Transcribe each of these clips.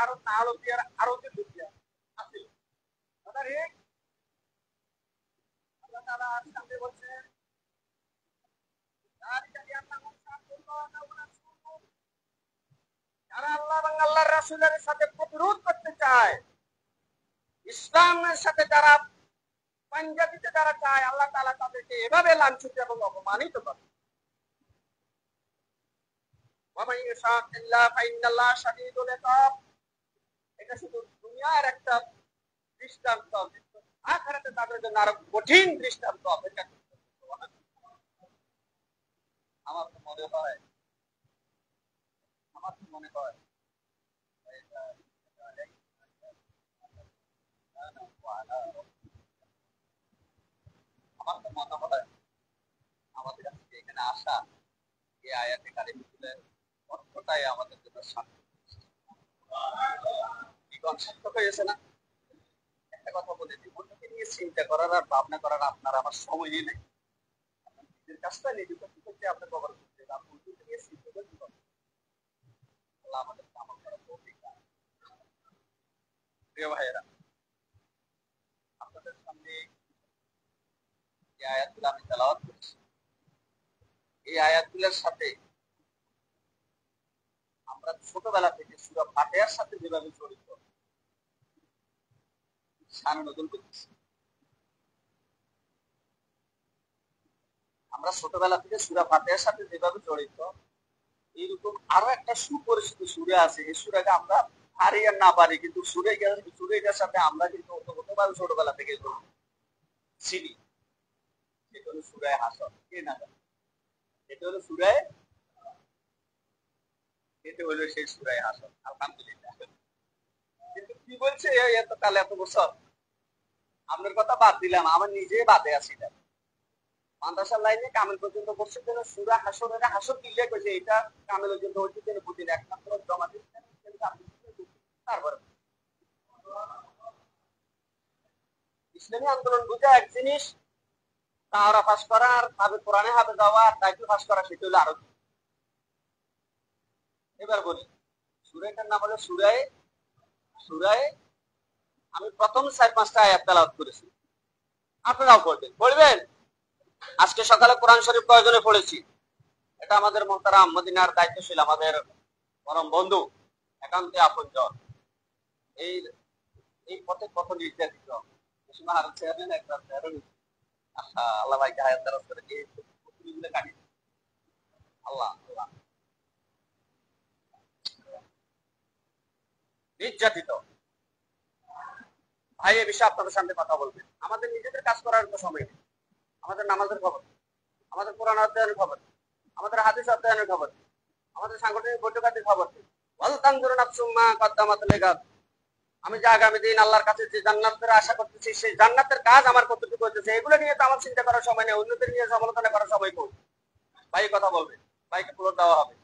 আরো আরো দিয়ে আরো দিয়ে আছে আল্লাহ তাআলা সামনে বলছেন যারা আল্লাহ এবং আল্লাহর রাসূলের সাথে প্রতিরোধ করতে চায়, ইসলামের সাথে যারা পাঞ্জা দিতে যারা চায়, আল্লাহ তাআলা তাদেরকে এভাবে লাঞ্ছিত এবং অপমানিত করে। ওয়ামান ইউশাকিল্লাহ ফাইন্নাল্লাহ শাদীদুল ইকাব। এটা শুধু দুনিয়ার একটা দৃষ্টান্ত, আখিরাতে তাদের জন্য আরো কঠিন দৃষ্টান্ত অপেক্ষা করছে। আমার তো মনে হয় আমার তো মনে হয় আমাদের আজকে এখানে আসা এই আয়াতে কারিমের অর্থটাই আমাদের জন্য সার্থক হয়েছে না? একটা কথা বলে দিই, অন্যকে নিয়ে চিন্তা করার আর ভাবনা করার আপনার আমার সময়ই নেই। নিজের কাজটা নিজে করতে করতে আপনার কভার করতে হবে, আপনি অন্যকে নিয়ে চিন্তা করতে পারবেন। আল্লাহ আমাদের আমল করার তৌফিক দান। প্রিয় ভাইয়েরা, আপনাদের সামনে এই আয়াতগুলো আমি তেলাওয়াত করছি। এই আয়াতগুলোর সাথে আমরা ছোটবেলা থেকে সূরা ফাতিহার সাথে যেভাবে জড়িত, শান নজুল করতেছি। আমরা ছোটবেলা থেকে সূরা ফাতিহার সাথে যেভাবে জড়িত, এইরকম আরো একটা সুপরিচিত সূরা আছে। এই সূরাকে আমরা পারি আর না পারি, কিন্তু সূরাটার সাথে আমরা কিন্তু ওতভাবে ছোটবেলা থেকে চিনি। এটা হলো সূরা হাসর। কে না জানে? এটা হলো সেই সূরা হাসর। আলহামদুলিল্লাহ। কিন্তু কি বলছে এত কাল এত বছর, আপনার কথা বাদ দিলাম, আমার নিজে বাদে আছি। মাদ্রাসার লাইনে কামেল পর্যন্ত বসছে যেন সূরা হাসরের হাসর দিলে কইছে এটা কামেলের জন্য হচ্ছে যেন প্রতিদিন একমাত্র জমা দিচ্ছেন। তারপরে ইসলামী আন্দোলন বুঝা এক জিনিস, তাওরা পাস করা আর হাফেজ কোরআনে হাফেজ হওয়া আর তাইফ পাস করা, সেটা হলো আরো। এবার বলি সূরাটার নাম হলো সূরায়ে আমি প্রথম 4-5টা আয়াত তেলাওয়াত করেছি, আপনারাও পড়বেন। আজকে সকালে কোরআন শরীফ কয়েকজনে পড়েছি। এটা আমাদের মোহতারাম মদিনার দায়িত্বশীল, আমাদের পরম বন্ধু, একান্তে আপনজন। এই এই পথে কত নির্যাতিত আল্লাহ ভাইকে হায়াত দারাজ করে কাটি। আল্লাহ আল্লাহ নির্যাতিত ভাই, এ বিষয়ে আপনাদের সামনে কথা বলবেন। আমাদের নিজেদের কাজ করার তো সময় নেই। আমাদের নামাজের খবর, আমাদের কোরআন অধ্যয়নের খবর, আমাদের হাদিস অধ্যয়নের খবর, আমাদের সাংগঠনিক বৈঠকের খবর। আমি যে আগামী দিন আল্লাহর কাছে যে জান্নাতের আশা করতেছি, সেই জান্নাতের কাজ আমার কতটুকু হচ্ছে, এগুলো নিয়ে তো আমার চিন্তা করার সময় নেই। অন্যদের নিয়ে সমালোচনা করার সময় কই? ভাই কথা বলবেন, ভাইকে পুরো দেওয়া হবে।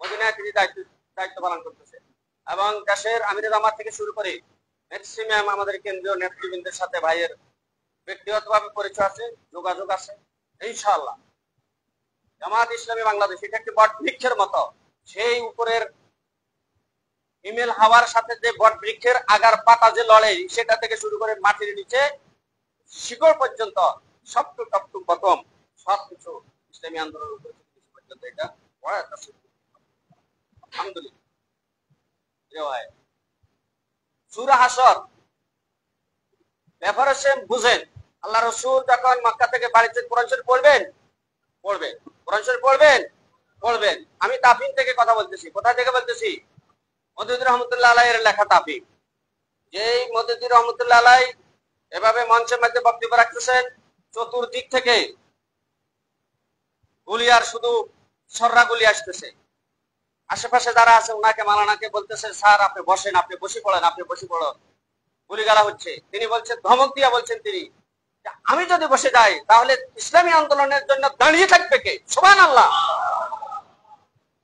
মদিনায় তিনি দায়িত্ব পালন করতেছে এবং দেশের আমিরে জামাত থেকে শুরু করে ম্যাক্সিমাম আমাদের কেন্দ্রীয় নেতৃবৃন্দের সাথে ভাইয়ের ব্যক্তিগতভাবে পরিচয় আছে, যোগাযোগ আছে। ইনশাআল্লাহ জামাত ইসলামী বাংলাদেশ এটা একটি বট বৃক্ষের মতো, সেই উপরের ইমেল হাওয়ার সাথে যে বট বৃক্ষের আগার পাতা যে লড়ে, সেটা থেকে শুরু করে মাটির নিচে শিকড় পর্যন্ত সবটুক প্রথম সবকিছু ইসলামী আন্দোলন পর্যন্ত এটা আলহামদুলিল্লাহ। সূরা হাসর ব্যাপার হচ্ছে বুঝেন, আল্লাহ রাসূল যখন মক্কা থেকে বাড়িতে কোরআন শরীফ পড়বেন, কোরআন শরীফ পড়বেন। আমি তাফিন থেকে কথা বলতেছি। কোথা থেকে বলতেছি? মদুদি রহমতুল্লাহ আলাইহির লেখা তাফিন। যেই মদুদি রহমতুল্লাহ আলাইহি এভাবে মঞ্চের মধ্যে বক্তব্য রাখতেছেন, চতুর্দিক থেকে গুলি আর শুধু সররা গুলি আসতেছে। আশেপাশে যারা আছে ওনাকে মালানাকে বলতেছে, স্যার আপনি বসেন, আপনি বসে পড়েন। গুলি গালা হচ্ছে। তিনি বলছেন, ধমক দিয়া বলছেন তিনি, আমি যদি বসে যাই তাহলে ইসলামী আন্দোলনের জন্য দাঁড়িয়ে থাকবে কে? সুবহানাল্লাহ।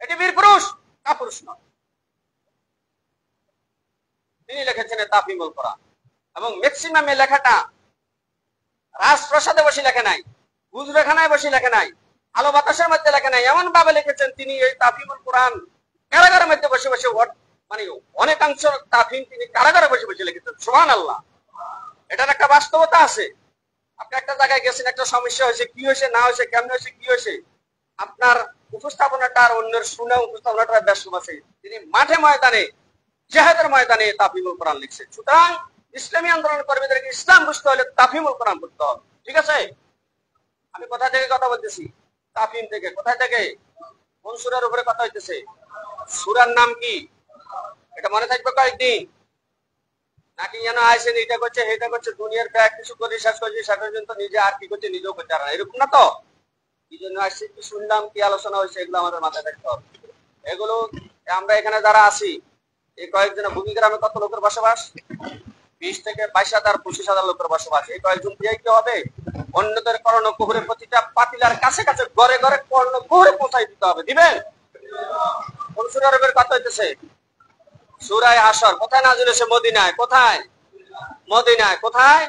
এটি বীর পুরুষ, কাপুরুষ নয়। তিনি লিখেছেন তাফিমুল কোরআন, এবং ম্যাক্সিমাম এই লেখাটা রাজপ্রাসাদে বসে লেখে নাই, হুজুরখানায় বসে লেখে নাই, আলো বাতাসের মধ্যে লেখে নাই। এমন ভাবে লিখেছেন তিনি এই তাফিমুল কোরআন কারাগারের মধ্যে বসে বসে মানে অনেকাংশ তাফহিম তিনি কারাগারে বসে বসে লিখেছেন। সুবহানাল্লাহ, এটার একটা বাস্তবতা আছে। আপনি একটা জায়গায় গেছেন, একটা সমস্যা হয়েছে, কি হয়েছে না হয়েছে, কেমন হয়েছে, কি হয়েছে, আপনার উপস্থাপনাটা আর অন্যের শুনে উপস্থাপনাটা ব্যস্ত আছে। তিনি মাঠে ময়দানে, জিহাদের ময়দানে তাফহিমুল কোরআন লিখছেন। সুতরাং ইসলামী আন্দোলন কর্মীদেরকে ইসলাম বুঝতে হলে তাফহিমুল কোরআন পড়তে হবে। ঠিক আছে? আমি কোথা থেকে কথা বলতেছি? তাফহিম থেকে। কোথায় থেকে? কোন সূরার উপরে কথা হইতেছে? সূরার নাম কি? এটা মনে থাকবে কয়েকদিন, নাকি যেন আইসেন এটা করছে সেটা করছে, দুনিয়ার ব্যাগ কিছু করে শেষ করছে, শেষ পর্যন্ত নিজে আর কি করছে নিজেও করতে পারে না, এরকম না তো? কি জন্য আসছে, কি শুনলাম, কি আলোচনা হয়েছে, এগুলো আমাদের মাথায় রাখতে হবে। এগুলো আমরা এখানে যারা আছি, এই কয়েকজনের ভূমিগ্রামে কত লোকের বসবাস? 20 থেকে 22,000 25,000 লোকের বসবাস। এই কয়েকজন দিয়ে কি হবে? অন্যদের কর্ণকুহরে প্রতিটা পাতিলার কাছে কাছে ঘরে ঘরে কর্ণকুহরে পৌঁছাই দিতে হবে। দিবেন? কোন সূরার উপর কথা হইতেছে? সূরা হাশর। কোথায় নাযিল হয়েছে? মদিনায়। কোথায়? মদিনায়। কোথায়?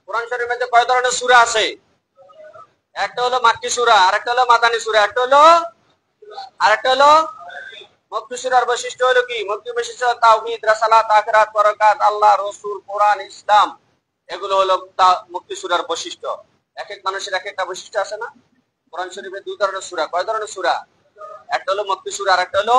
কোরআন শরীফের মধ্যে কয় ধরনের সূরা আছে? একটা হলো মাক্কি সূরা, আরেকটা হলো মাদানী সূরা, আরেকটা হলো মক্কি সূরার বৈশিষ্ট্য হলো কি? মক্কি বৈশিষ্ট্য তাওহীদ, রিসালাত, আখিরাত, বরকত, আল্লাহ, রাসূল, কোরআন, ইসলাম, এগুলো হলো মক্কি সূরার বৈশিষ্ট্য। এক এক মানুষের এক একটা বৈশিষ্ট্য আছে না? কোরআন শরীফে দুই ধরনের সূরা। কয় ধরনের সূরা? একটা হলো মক্কি সূরা, আরেকটা হলো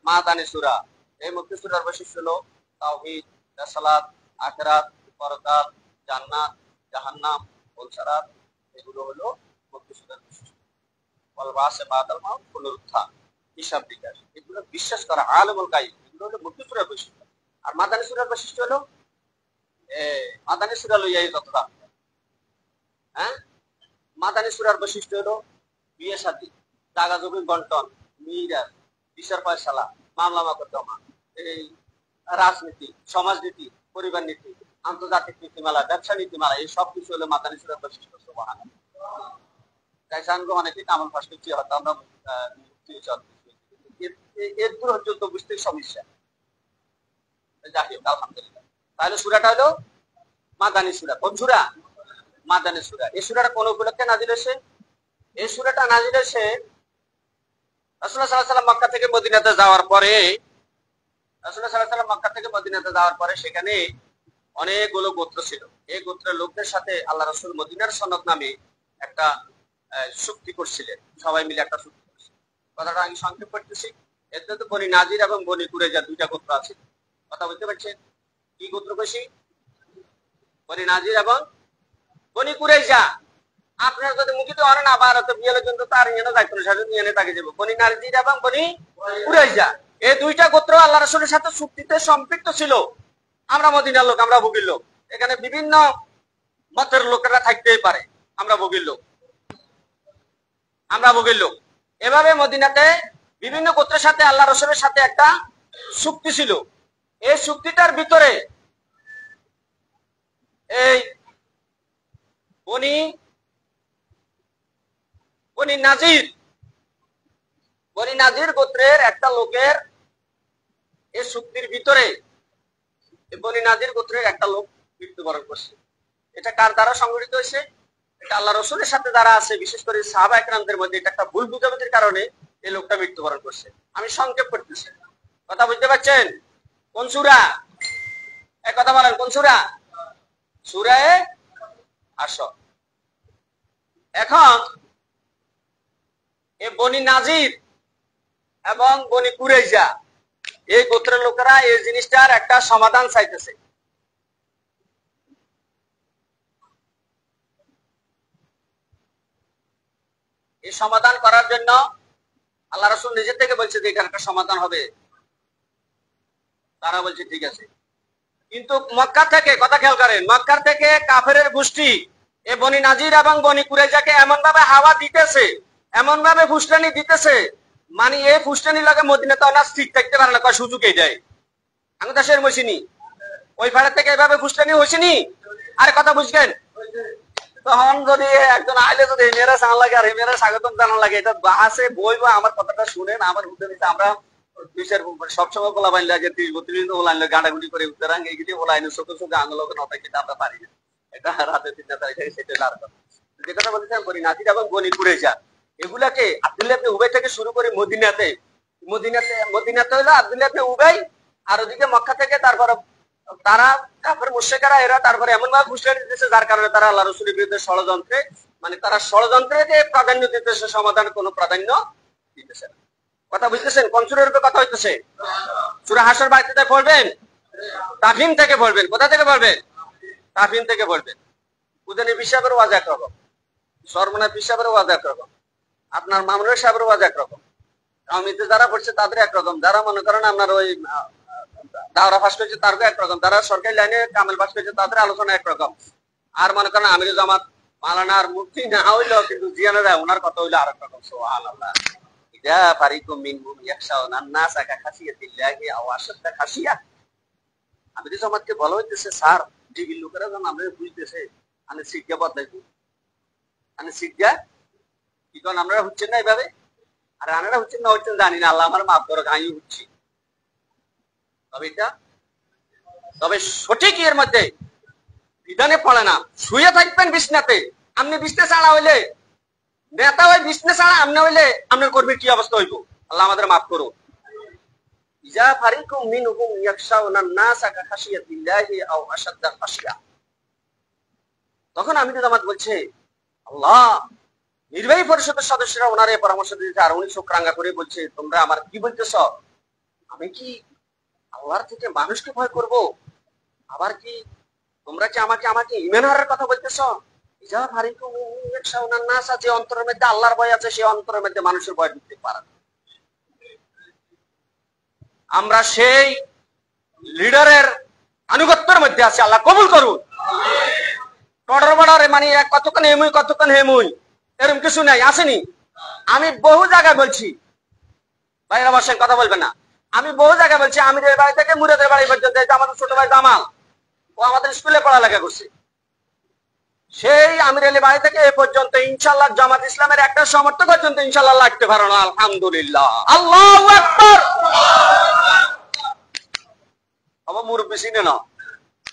মাদানী সূরা। এই মক্কি সূরার বৈশিষ্ট্য হলো তাওহীদ, রিসালাত, আখিরাত, বরকত, জান্নাত, জাহান্নাম, পুলসারাত, এগুলো হলো মক্কি সূরার বৈশিষ্ট্য। ওয়াল বাসে বাদাল মাউত, পুনরুত্থান, হিসাব বিকাশ, এগুলো বিশ্বাস করা, আলেমুল গায়ব, এগুলো হলো মক্কি সূরার বৈশিষ্ট্য। আর মাদানী সূরার বৈশিষ্ট্য হলো মাদানী সূরা লইয়াই যতটা, হ্যাঁ, মাদানী সূরার বৈশিষ্ট্য হলো বিয়ে শাদী, জায়গা জমি বন্টন, মিরাস, বিচার ফয়সালা, মামলা মোকদ্দমা, এই রাজনীতি, সমাজনীতি, পরিবার নীতি, আন্তর্জাতিক নীতিমালা, ব্যবসা নীতিমালা, এই সব কিছু হলো মাদানী সূরার বৈশিষ্ট্য। সুবহানাল্লাহ। তাই সানগো অনেকে কামাল পাশ করছি, হয়তো আমরা এর দূর পর্যন্ত বুঝতে সমস্যা। যাই হোক, আলহামদুলিল্লাহ। তাহলে সূরাটা হলো মাদানী সূরা। কোন সূরা? মাদানী সূরা। এই সূরাটা কোন উপলক্ষে নাযিল হয়েছে? এই সূরাটা নাযিল হয়েছে রাসূলুল্লাহ সাল্লাল্লাহু আলাইহি ওয়াসাল্লাম মক্কা থেকে মদিনাতে যাওয়ার পরে। রাসূলুল্লাহ সাল্লাল্লাহু আলাইহি ওয়াসাল্লাম মক্কা থেকে মদিনাতে যাওয়ার পরে সেখানে অনেকগুলো গোত্র ছিল। এই গোত্রের লোকদের সাথে আল্লাহ রাসূল মদিনার সনদ নামে একটা চুক্তি করছিলেন। সবাই মিলে একটা চুক্তি করছিলেন। কথাটা আমি সংক্ষেপ করতেছি। এতে তো বনি নাজির এবং বনি কুরাইজা দুইটা গোত্র আছে। কথা বুঝতে পারছেন? কি গোত্র বেশি? বনি নাজির এবং বনি কুরাইজা। আপনারা যদি মুখিত হন আবার তো বিয়ের জন্য তার নিয়ে দায়িত্ব সাথে নিয়ে তাকে যাবো। বনি নাজির এবং বনি কুরাইজা, এই দুইটা গোত্র আল্লাহ রাসূলের সাথে চুক্তিতে সম্পৃক্ত ছিল। আমরা মদিনার লোক, আমরা ভূগির লোক, এখানে বিভিন্ন মতের লোকেরা থাকতেই পারে, আমরা ভূগির লোক, এভাবে মদিনাতে বিভিন্ন গোত্রের সাথে আল্লাহ রাসূলের সাথে একটা চুক্তি ছিল। এই চুক্তিটার ভিতরে এই বনি নাজির গোত্রের একটা লোকের এই চুক্তির ভিতরে বনি নাজির গোত্রের একটা লোক মৃত্যুবরণ করছে। এটা কার দ্বারা সংঘটিত হয়েছে? এটা আল্লাহ রাসূলের সাথে যারা আছে, বিশেষ করে সাহাবা একরামদের মধ্যে এটা একটা ভুল বুঝাবুঝির কারণে এই লোকটা মৃত্যুবরণ করছে। আমি সংক্ষেপ করতেছি, কথা বুঝতে পারছেন? কোন সূরা? এক কথা বলেন, কোন সূরা? সূরা হাশর। এখন এই বনি নাজির এবং বনি কুরাইজা এই গোত্রের লোকেরা এই জিনিসটার একটা সমাধান চাইতেছে। এই সমাধান করার জন্য আল্লাহ রাসূল নিজে থেকে বলছে যে এখানে একটা সমাধান হবে। তারা বলছে ঠিক আছে। কিন্তু মক্কা থেকে, কথা খেয়াল করেন, মক্কার থেকে কাফেরের গোষ্ঠী এই বনি নাজির এবং বনি কুরাইজাকে এমন ভাবে হাওয়া দিতেছে, এমন ভাবে ফুসলানি দিতেছে, মানে এই ফুসলানি লাগে মদিনাতে অনার স্থির থাকতে পারে না, কয় সুযোগই দেয়। আমি দেশের মসিনি ওই ফাড়া থেকে এভাবে ফুসলানি হয়েছিনি। আর কথা বুঝবেন, তখন যদি একজন আইলে যদি মেয়েরা জানা লাগে আর মেয়েরা স্বাগতম জানা লাগে, এটা আছে বই বা আমার কথাটা শুনেন, আমার উঠে দিতে আমরা সবসময় বলা বাইন লাগে 30-32 বলাইলে গাঁডাগুড়ি করে উঠতে রাং এইগুলি বলাইনি চোখে চোখে আঙুলকে নতা কিন্তু আমরা পারি না। এটা রাতে 3টা তারিখে সেটা লার কথা। যে কথা বলতেছেন বনি নাজির এবং বনি কুরাইজা, এগুলাকে আব্দুল্লাহ ইবনে উবাই থেকে শুরু করে মদিনাতে মদিনাতে হলো আব্দুল্লাহ ইবনে উবাই, আর ওদিকে মক্কা থেকে তারপরে তারা কাফের মুশরিকরা এরা তারপরে এমন ভাবে ঘুষিয়ে দিতেছে যার কারণে তারা আল্লাহ রাসূলের বিরুদ্ধে ষড়যন্ত্রে, মানে তারা ষড়যন্ত্রে যে প্রাধান্য দিতেছে, সমাধান কোনো প্রাধান্য দিতেছে না। কথা বুঝতেছেন? কোন সূরার উপর কথা হইতেছে? সূরা হাসর বাড়িতে পড়বেন, তাফহিম থেকে পড়বেন। কোথা থেকে পড়বেন? তাফহিম থেকে পড়বেন। উদানি পিসাবের ওয়াজ একরকম, সরমনা পিসাবের ওয়াজ একরকম, আপনার মামুনুর সাহেবের ওয়াজ একরকম, আমিতে যারা পড়ছে তাদের একরকম, যারা মনে করেন আপনার ওই দাওরা ফাঁস করেছে তারও একরকম, যারা সরকারি লাইনে কামেল ফাঁস করেছে তাদের আলোচনা একরকম। আর মনে করেন আমির জামাত মালানার মুক্তি না হইলো কিন্তু জিয়ানারা ওনার কথা হইলো আর একরকম। সুবহানাল্লাহ। ইদা ফারিকুম মিনহুম ইয়াখশাউনা আন-নাসা কাখাশিয়াতিল্লাহি আও আশাদ্দা খাশিয়া। আমির জামাতকে বলা হইতেছে স্যার ডিবির লোকেরা যখন আমরা বুঝতেছে আমি শিক্ষা বদলাইব, আমি শিক্ষা কি কারণ আমরা হচ্ছেন না এইভাবে, আর আনারা হচ্ছেন না হচ্ছেন জানি না, আল্লাহ আমার মাফ করো, আমি হচ্ছি। তবে সঠিক এর মধ্যে বিধানে পড়ে না। শুয়ে থাকবেন বিছনাতে, আপনি বিছনা ছাড়া হইলে নেতা হই, বিছনা ছাড়া আপনি হইলে আপনার কর্মীর কি অবস্থা হইব? আল্লাহ আমাদের মাফ করো। ইজা ফারিকুম মিনহুম ইয়াখশাউনা আন-নাসা কাখাশিয়াতিল্লাহি আও আশাদ্দা খাশিয়া। তখন আমির জামাত বলছে আল্লাহ, নির্বাহী পরিষদের সদস্যরা ওনারে পরামর্শ দিয়েছে, আর উনি চোখ রাঙ্গা করে বলছে তোমরা আমার কি বলতেছ? আমি কি আল্লাহর থেকে মানুষকে ভয় করব? আবার কি তোমরা কি আমাকে ঈমান হারার কথা বলতেছ? ইজা ফারিকুম মিনহুম ইয়াখশাউনা আন-নাসা, যে অন্তরের মধ্যে আল্লাহর ভয় আছে সেই অন্তরের মধ্যে মানুষের ভয় ঢুকতে পারে না। আমরা সেই লিডারের আনুগত্যের মধ্যে আছি, আল্লাহ কবুল করুন। টডর বড়রে মানে কতক্ষণ হেমুই কতক্ষণ হেমুই এরকম কিছু নাই, আসেনি। আমি বহু জায়গায় বলছি, ভাইরা বসেন কথা বলবেন না, আমি বহু জায়গায় বলছি আমিরের বাড়ি থেকে মুরাদের বাড়ি পর্যন্ত, আমাদের ছোট ভাই জামাল ও আমাদের স্কুলে পড়ালেখা করছে, সেই আমির আলী বাড়ি থেকে এ পর্যন্ত ইনশাআল্লাহ জামাত ইসলামের একটা সমর্থক পর্যন্ত ইনশাআল্লাহ লাগতে পারো না। আলহামদুলিল্লাহ, আল্লাহু আকবার। আমার মুরব্বি চিনে না,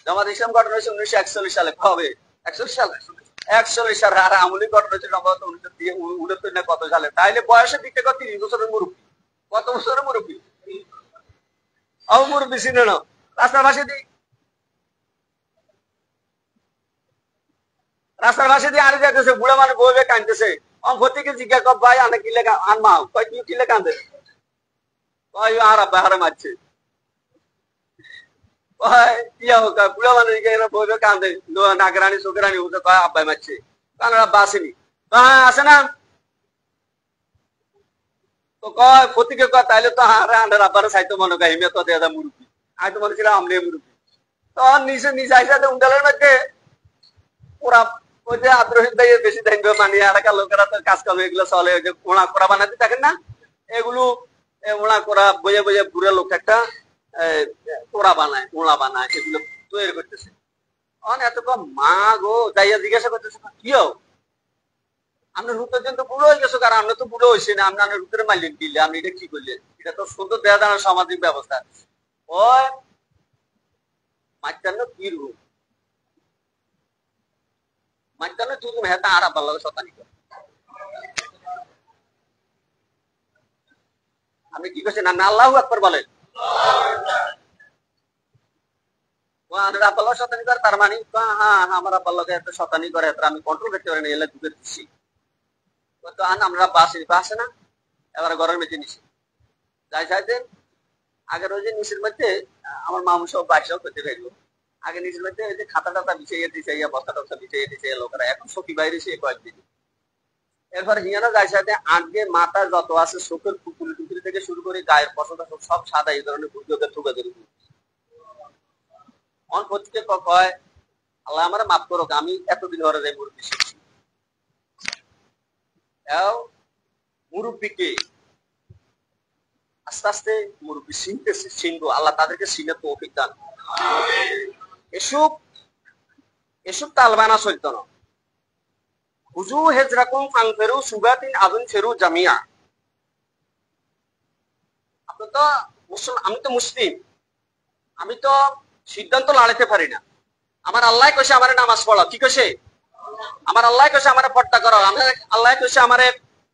জামাত ইসলাম গঠন হয়েছে 1941 সালে। কবে? 41 সালে। আর আমলি গঠন হয়েছে 1969 না কত সালে? তাইলে বয়সের দিক থেকে 30 বছরের মুরব্বি। কত বছরের মুরব্বি? আমার মুরব্বি চিনে না। রাস্তার পাশে দিয়ে আরে যাইতেছে, বুড়া মানুষ বইবে কাঁদতেছে। অঙ্গতিকে জিজ্ঞাসা কর ভাই আনে কিলে আনমা, কয় কি কিলে কাঁদে? কয় আর আব্বা হারে মারছে। বুড়া মানুষ বইবে কাঁদে, নাগরানি চোখেরানি উঠে কয় আব্বাই মারছে। কারণ আব্বা আসেনি। হ্যাঁ আসে না, তো কয় ফতিকে কয় তাইলে তো হারে আন্ডার আব্বারে চাইতো মনে কয় হিমে তো দেয়া মুরব্বী, আমি তো মনে ছিলাম আমলে মুরব্বী। তখন নিচে আইসাতে উন্ডালের মধ্যে ওরা ওই যে আদ্রোহিত ভাই বেশি দাইন মানে এলাকার লোকেরা তো কাজ করবে, এগুলো চলে। ওই যে ওড়া কোড়া বানাতে থাকেন না, এগুলো ওড়া কোড়া বইয়ে বইয়ে বুড়া লোক একটা কোড়া বানায়, ওড়া বানায়, এগুলো তৈরি করতেছে। এত মা গো যাইয়া জিজ্ঞাসা করতেছে কি হোক আপনার হুতের জন্য বুড়ো হয়ে গেছো, কারণ আপনি তো বুড়ো হয়েছে না, আপনি আপনার হুতের মারলেন দিলে, আপনি এটা কি করলেন? এটা তো সুন্দর দেয়া দাঁড়ানোর সামাজিক ব্যবস্থা। ওই মাইটান্ন কি রূপ মাইটান্ন তুই হেতা আর আব্বার লগে শতানি করে আপনি কি করছেন? না আল্লাহু আকবার বলেন। আব্বার শতানি করে তার মানে হ্যাঁ আমার আব্বার লগে এত শতানি করে, আমি কন্ট্রোল করতে পারি না, এলে ঢুকে দিচ্ছি। আমরা বাসে না, এবার ঘরের মধ্যে নিছি যাই চাইতেন। আগের ওই যে নিচের মধ্যে আমার মামু সব বাইসাও করতে পারলো, আগে নিচের মধ্যে ওই যে খাতা টাতা বিছাইয়া দিছাইয়া বস্তা টস্তা বিছাইয়া দিছাইয়া লোকেরা, এখন সখী বাইরে সে কয়েকদিন। এরপর হিয়ানো যাই সাথে আগে মাথা যত আছে চোখের টুকুরি টুকুরি থেকে শুরু করে গায়ের পছন্দ সব সাদা, এই ধরনের বুঝোকে ঠুকে ধরে অন প্রত্যেকে কয় আল্লাহ আমার মাফ করো, আমি এতদিন ধরে যাই মুরব্বী শিখছি। মুরব্বীকে আস্তে আস্তে মুরব্বী চিনতেছে, চিনবো, আল্লাহ তাদেরকে চিনে তৌফিক দান। এসব তালবানা চলতো না। হুজু হেজরাকুম ফাংফেরু সুগাতিন আযুন ফেরু জামিয়া। আপনি তো মুসলমান, আমি তো মুসলিম, আমি তো সিদ্ধান্ত লড়াইতে পারি না। আমার আল্লাহ কইছে আমারে নামাজ পড়ো, কি কইছে? আমার আল্লাহ কইছে আমারে পর্দা করো, আমার আল্লাহ কইছে আমারে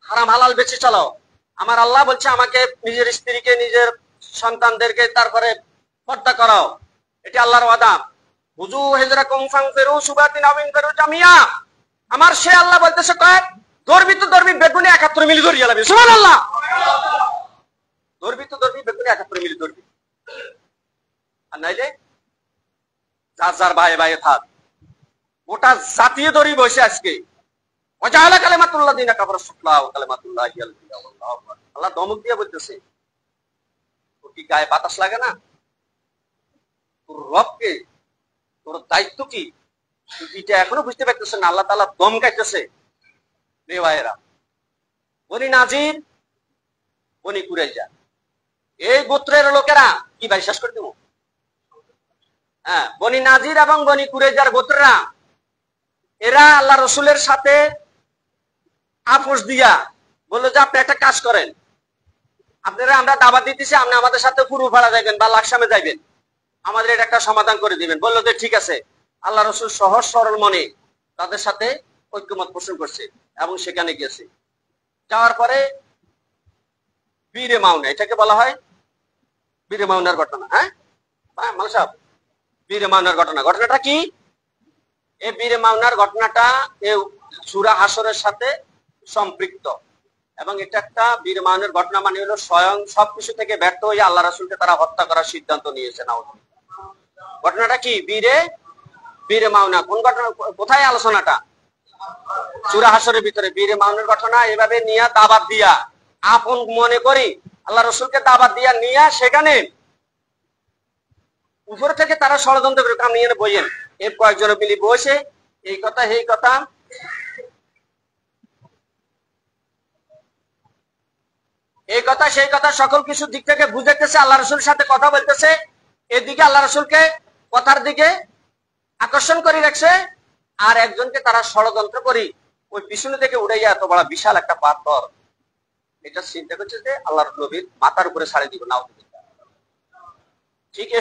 হারাম হালাল বেঁচে চলো। আমার আল্লাহ বলছে আমাকে নিজের স্ত্রীকে নিজের সন্তানদেরকে তারপরে হত্যা করাও, এটি আল্লাহর ওয়াদা। হুজু হিজরাকুম ফানফিরু সুবাতিন আও ইনফিরু জামিয়া। আমার সে আল্লাহ বলতেছে কয় ধরবি তো ধরবি বেগুনে 71 মিলি ধরিয়া লাগবে। সুবহানাল্লাহ। ধরবি তো ধরবি বেগুনে 71 মিলি ধরবি, আর নাইলে যার যার ভাই ভাই থাক, ওটা জাতীয় ধরি বসে আজকে ওয়াজালা কালিমাতুল্লাহ দিনা কাফার সুফলা ওয়া কালিমাতুল্লাহ হিয়াল উলিয়া আল্লাহু আকবার। আল্লাহ ধমক দিয়ে বলতেছে তোর কি গায়ে বাতাস লাগে না? তোর রবকে, তোর দায়িত্ব কি, তুই এটা এখনো বুঝতে পারতেছ না? আল্লাহ তাআলা দম কাটতেছে। রে ভাইরা, বনি নাজির বনি কুরাইজা এই গোত্রের লোকেরা কি ভাই শেষ করে দেব? হ্যাঁ, বনি নাজির এবং বনি কুরাইজার গোত্ররা এরা আল্লাহ রসুলের সাথে আপোষ দিয়া বললো যে আপনি একটা কাজ করেন, আপনারা আমরা দাওয়াত দিতেছি, আপনি আমাদের সাথে পুরো ভাড়া যাইবেন বা লাকসামে যাইবেন, আমাদের এটা একটা সমাধান করে দিবেন। বললো যে ঠিক আছে। আল্লাহ রসুল সহজ সরল মনে তাদের সাথে ঐক্যমত পোষণ করছে এবং সেখানে গেছে। যাওয়ার পরে বীরে মাউনা, এটাকে বলা হয় বীরে মাউনার ঘটনা। হ্যাঁ মাল সাহেব, বীরে মাউনার ঘটনা। ঘটনাটা কি? এই বীরে মাউনার ঘটনাটা এই সূরা হাসরের সাথে সম্পৃক্ত এবং এটা একটা বীরে মাউনার ঘটনা মানে হলো স্বয়ং সবকিছু থেকে ব্যর্থ হয়ে আল্লাহ রাসূলকে তারা হত্যা করার সিদ্ধান্ত নিয়েছে। ঘটনাটা কি? বীরে মাউনা। কোন ঘটনা, কোথায় আলোচনাটা? সূরা হাসরের ভিতরে বীরে মাউনার ঘটনা। এভাবে নিয়া দাওয়াত দিয়া আপন মনে করি আল্লাহ রাসূলকে দাওয়াত দিয়া নিয়া সেখানে উপর থেকে তারা ষড়যন্ত্র করে কাম নিয়ে বইয়েন এর কয়েকজন মিলি বসে এই কথা সেই কথা এই কথা সেই কথা সকল কিছু দিক থেকে বুঝাইতেছে, আল্লাহ রাসূলের সাথে কথা বলতেছে। এদিকে আল্লাহ রাসূলকে কথার দিকে আকর্ষণ করে রাখছে, আর একজনকে তারা ষড়যন্ত্র করি ওই পিছনে থেকে উড়াইয়া এত বড় বিশাল একটা পাথর এটা চিন্তা করছে যে আল্লাহর নবীর মাথার উপরে ছাড়ে দিব। নাও ঠিক এ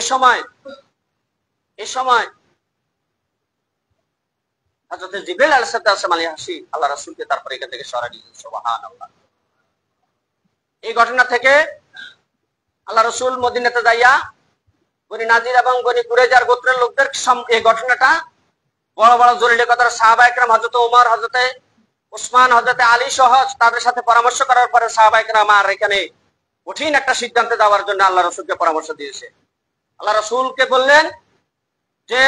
সময় হযরত জিবরাইল আলাইহিস সালাম হাসি আল্লাহ রাসূলকে তারপরে এখান থেকে সরাই দিয়েছেন। সুবহানাল্লাহ। এই ঘটনা থেকে আল্লাহ রাসূল মদিনাতে যাইয়া বনি নাজির এবং বনি কুরাইজার গোত্রের লোকদের এই ঘটনাটা বড় বড় জলিলতার সাহাবায়ে কেরাম হযরত ওমর, হযরত উসমান, হযরত আলী সহ তাদের সাথে পরামর্শ করার পরে সাহাবায়ে কেরাম আর এখানে কঠিন একটা সিদ্ধান্তে যাওয়ার জন্য আল্লাহ রাসূলকে পরামর্শ দিয়েছে। আল্লাহ রাসূলকে বললেন যে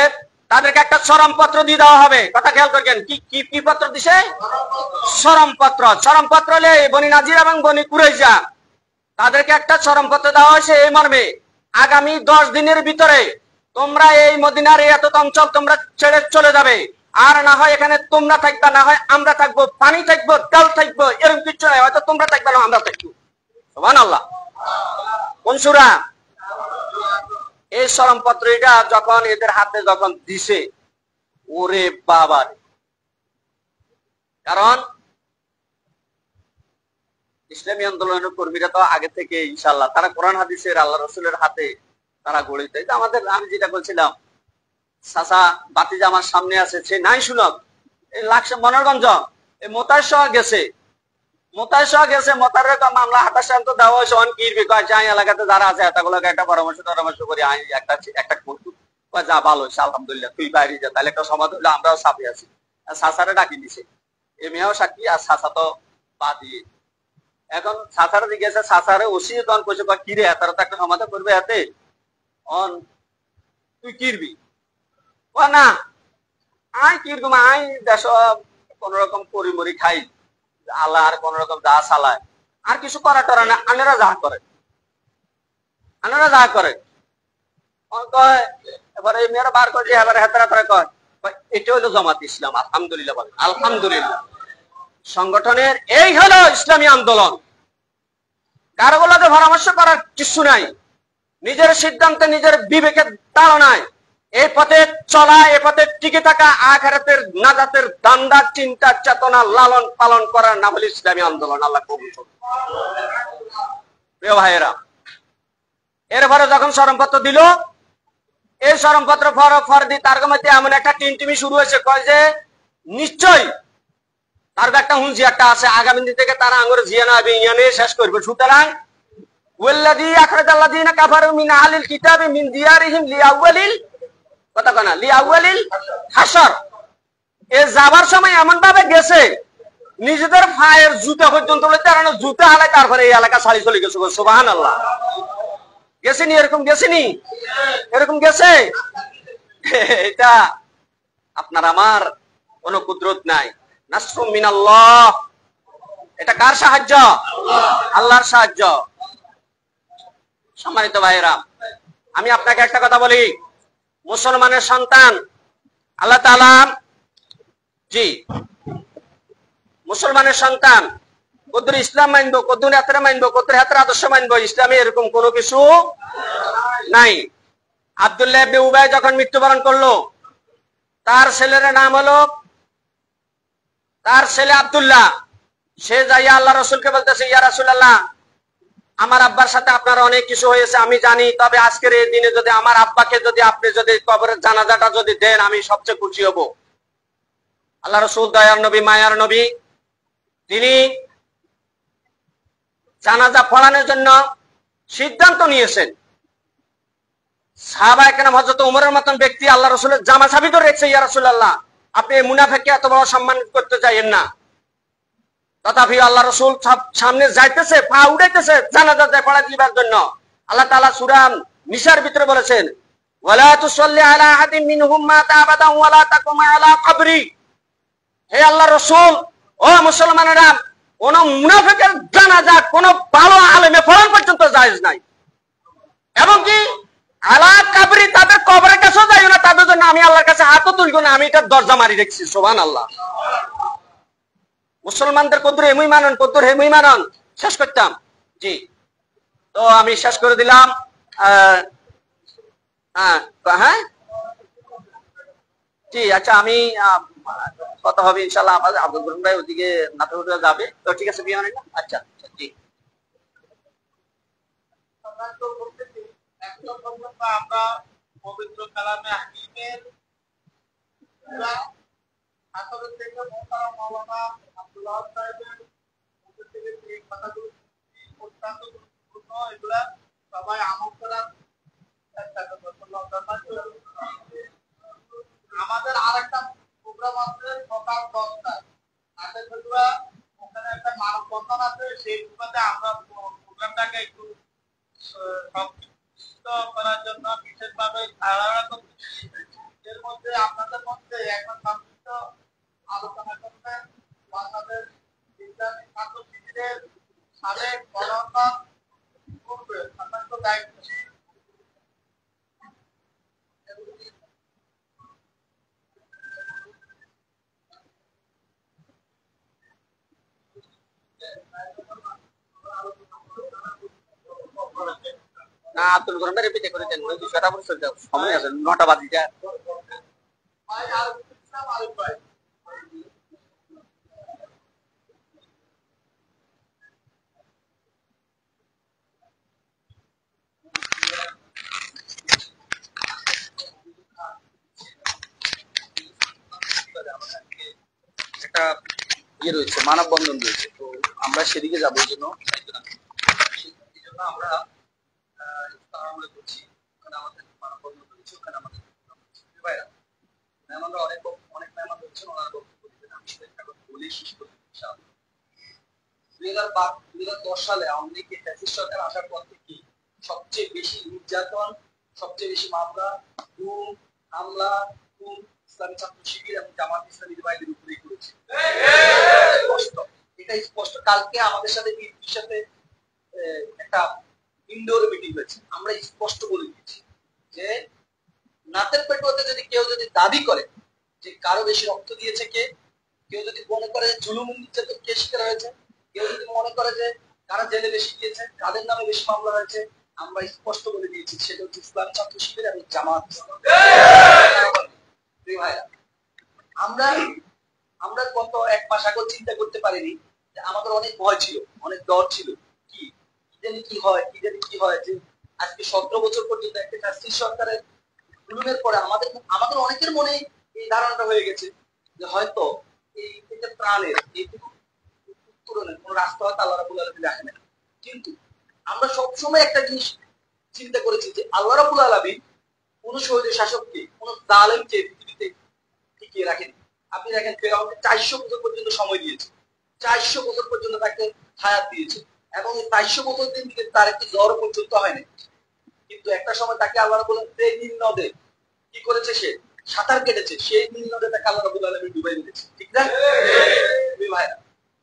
তাদেরকে একটা চরমপত্র দিয়ে দেওয়া হবে। কথা খেয়াল করবেন, কি পত্র দিছে? চরমপত্র। চরমপত্র হলে বনি নাজির এবং বনি কুরাইজা তাদেরকে একটা চরমপত্র দেওয়া হয়েছে এই মর্মে, আগামী 10 দিনের ভিতরে তোমরা এই মদিনার এত অঞ্চল তোমরা ছেড়ে চলে যাবে, আর না হয় এখানে তোমরা থাকবা, না হয় আমরা থাকবো, পানি থাকবো, তেল থাকবো, এরকম কিছু নয়, হয়তো তোমরা থাকবে না আমরা থাকবো। সুবহানাল্লাহ। কোন সূরা? এই চরমপত্র এটা যখন এদের হাতে যখন দিছে, ওরে বাবা, কারণ ইসলামী আন্দোলনের কর্মীরা তো আগে থেকে ইনশাআল্লাহ তারা কোরআন হাদিসের আল্লাহ রাসূলের হাতে তারা গড়িতে। আমাদের আমি যেটা বলছিলাম চাচা বাতিজা আমার সামনে আছে, সে নাই শুনক এই লাকসাম মনোরগঞ্জ এই মোতায়ের গেছে, মোতারের মামলা 28 দেওয়া হয়েছে। অন কিরবি কয় যাই এলাকাতে যারা আছে এতগুলোকে একটা পরামর্শ করি আই একটা যা ভালো হয়েছে আলহামদুলিল্লাহ, তুই বাইরে যা, তাহলে একটা সমাধান হলে আমরাও সাথে আছি। চাচারে ডাকি দিছে, এ মেয়েও সাক্ষী, আর চাচা তো বাদী। এখন চাচারে জিজ্ঞাসা, চাচারে ওসি তখন কইছে কিরে তারা তো একটা সমাধান করবে হাতে, অন তুই কিরবি না আই কিরকম আই দেশ কোন রকম পরিমরি খাই, আল্লাহ আর কোন রকম যা চালায়, আর কিছু করা টরা না, আনারা যা করে এবারে এই মেয়েরা বার করে এবারে হেতারা করে কয় এটা হলো জামাত ইসলাম। আলহামদুলিল্লাহ বলেন আলহামদুলিল্লাহ। সংগঠনের এই হলো ইসলামী আন্দোলন। কারোগুলোকে পরামর্শ করার কিছু নাই, নিজের সিদ্ধান্তে নিজের বিবেকের তাড়নায় এই পথে চলা, এই পথে টিকে থাকা, আখিরাতের নাজাতের দান্দা চিন্তা চেতনা লালন পালন করার নাম হল ইসলামী আন্দোলন। আল্লাহ কবুল করুন। প্রিয় ভাইয়েরা, এরপরে যখন চরমপত্র দিল, এই চরমপত্র ফরদি তার মধ্যে এমন একটা টিমটিমি শুরু হয়েছে, কয় যে নিশ্চয়ই তার একটা হুঁজি একটা আছে আগামী দিন থেকে তারা আঙ্গুর জিয়ানো হবে ইয়ানে শেষ করবে। সুতরাং ওয়াল্লাযী আখরাজাল্লাযীনা কাফারু মিন আহলিল কিতাবি মিন দিয়ারিহিম লিআউয়ালিল কথা কনা লিআউয়ালিল হাসর, এ যাবার সময় এমন ভাবে গেছে নিজেদের পায়ের জুতা পর্যন্ত তারা জুতা হালায় তারপরে এই এলাকা ছাড়ি চলে গেছে। সুবহানাল্লাহ। গেছেনি এরকম? গেছেনি এরকম গেছে? এটা আপনার আমার কোন কুদরত নাই। নাসরুম মিনাল্লাহ, এটা কার সাহায্য? আল্লাহর সাহায্য। সম্মানিত ভাইরা, আমি আপনাকে একটা কথা বলি, মুসলমানের সন্তান আল্লাহ তাআলা, জি মুসলমানের সন্তান কদ্দুর ইসলাম মানবো, কদ্দুর হাতরে মানবো, কদ্দুর হাতের আদর্শ মানবো, ইসলামে এরকম কোনো কিছু নাই। আব্দুল্লাহ ইবনে উবাই যখন মৃত্যুবরণ করলো, তার ছেলের নাম হলো, তার ছেলে আব্দুল্লাহ, সে যাইয়া আল্লাহ রাসূলকে বলতেছে, ইয়া রাসূলুল্লাহ, আমার আব্বার সাথে আপনার অনেক কিছু হয়েছে আমি জানি, তবে আজকের এই দিনে যদি আমার আব্বাকে যদি আপনি যদি কবরের জানাজাটা যদি দেন আমি সবচেয়ে খুশি হব। আল্লাহ রাসূল দয়ার নবী, মায়ার নবী, তিনি জানাজা পড়ানোর জন্য সিদ্ধান্ত নিয়েছেন। সাহাবায়ে কেরাম হযরত ওমরের মতন ব্যক্তি আল্লাহ রাসূলের জামা চাবি ধরে রেখেছে, ইয়া রাসূলুল্লাহ, আপনি এই মুনাফিককে এত বড় সম্মান করতে চাইেন না। তথাপি আল্লাহ রাসূল সামনে যাইতেছে, পা উঠাইতেছে জানাজা পড়া দিবার জন্য। আল্লাহ তাআলা সূরা নিসার ভিতরে বলেছেন, ওয়ালা তুসাল্লি আলা আহাদিন মিনহুম মাতা আবাদান ওয়ালা তাকুম আলা কবরি। হে আল্লাহ রাসূল, ও মুসলমানেরা, কোন মুনাফিকের জানাজা কোন ভালো আলেমে পড়ানো পর্যন্ত জায়েজ নাই, এবং কি আলা কবরি, তাদের কবরের কাছেও যাইও না, তাদের জন্য আমি আল্লাহর কাছে হাতও তুলবো না, আমি এটা দরজা মারি রেখেছি। সুবহানাল্লাহ। মুসলমানদের কদ্দুর এমই মানন, কদ্দুর হেমই মানন। শেষ করতাম, জি তো আমি শেষ করে দিলাম। হ্যাঁ জি আচ্ছা, আমি কথা হবে ইনশাআল্লাহ। আমাদের আব্দুল করিম ভাই ওদিকে নাটোরে যাবে, তো ঠিক আছে বিয়ে না? আচ্ছা জি। আমরা পবিত্র কালামে হাকিমের আসরের থেকে মোহতারাম মাওলানা আব্দুল্লাহ সাহেবের মুখ থেকে যে কথাগুলো অত্যন্ত গুরুত্বপূর্ণ, এগুলা সবাই আমল করার চেষ্টা করবো। আমাদের আরেকটা প্রোগ্রাম আছে সকাল 10টায়, আশা করি ওখানে একটা মানববন্ধন আছে, সেই সুবাদে আমরা প্রোগ্রামটাকে একটু সংক্ষিপ্ত করার জন্য বিশেষভাবে আলাদা করতেছি। এর মধ্যে আপনাদের মধ্যে এখন সংক্ষিপ্ত আলোচনা করবেন বাংলাদেশ ইসলামী ছাত্র শিবিরের সাবেক গভর্নর পূর্বে সম্মানিত দায়িত্বশীল না, আব্দুল করিম ভাই রিপিট করে দেন, ওই বিষয়টা বলে চলে যাও, সময় আছে 9টা বাজে যায়। ভাই আর ইসলাম আরিফ ভাই একটা ইয়ে রয়েছে, মানববন্ধন রয়েছে, তো আমরা সেদিকে যাবো। এই জন্য আমরা মনে করছি ওখানে আমাদের মানববন্ধন রয়েছে, ওখানে আমাদের মেহমানরা অনেক অনেক মেহমান রয়েছেন, ওনারা বক্তব্য দিবেন। আমি শুধু একটা কথা বলেই শেষ করতে চাই। 2010 সালে আওয়ামী লীগ ফ্যাসিস্ট সরকার আসার পর থেকে সবচেয়ে বেশি নির্যাতন, সবচেয়ে বেশি মামলা, গুম, হামলা, খুন ইসলামী ছাত্র শিবির এবং জামাত ইসলামীর বাইরের উপরেই করেছে। এটাই স্পষ্ট। কালকে আমাদের সাথে বিএনপির সাথে একটা ইনডোর মিটিং হয়েছে, আমরা স্পষ্ট বলে দিয়েছি যে নাতের পেটোতে যদি কেউ যদি দাবি করে যে কারো বেশি রক্ত দিয়েছে কে, কেউ যদি মনে করে যে জুলুম নির্যাতন কে শিকার হয়েছে, কেউ যদি মনে করে যে কারা জেলে বেশি গিয়েছে, কাদের নামে বেশি মামলা হয়েছে, আমরা স্পষ্ট বলে দিয়েছি সেটা হচ্ছে ইসলামী ছাত্র শিবির এবং জামাত। আমরা আমরা গত 1 মাস আগে চিন্তা করতে পারিনি যে আমাদের অনেক ভয় ছিল, অনেক ডর ছিল, কি জানি কি হয়, কি জানি কি হয়, যে আজকে 17 বছর পর্যন্ত একটা ফ্যাসিস্ট সরকারের জুলুমের পরে আমাদের অনেকের মনে এই ধারণাটা হয়ে গেছে যে হয়তো এই থেকে প্রাণের এইটুকু উত্তরণের কোন রাস্তা হয়তো আল্লাহ রাব্বুল আলামিন রাখেন না। কিন্তু আমরা সবসময় একটা জিনিস চিন্তা করেছি যে আল্লাহ রাব্বুল আলামিন কোন শহীদের শাসককে কোন জালেমকে পৃথিবীতে টিকিয়ে রাখেন। আপনি দেখেন ফেরাউনকে 400 বছর পর্যন্ত সময় দিয়েছে, 400 বছর পর্যন্ত তাকে হায়াত দিয়েছে, এবং এই 400 বছর দিন থেকে তার একটি জ্বর পর্যন্ত হয় না। কিন্তু একটা সময় তাকে আল্লাহ রাব্বুল আলামিন সেই নীল নদে কি করেছে, সে সাঁতার কেটেছে, সেই নীল নদে তাকে আল্লাহ রাব্বুল আলামিন ডুবাই দিয়েছে, ঠিক না? ভাইরা,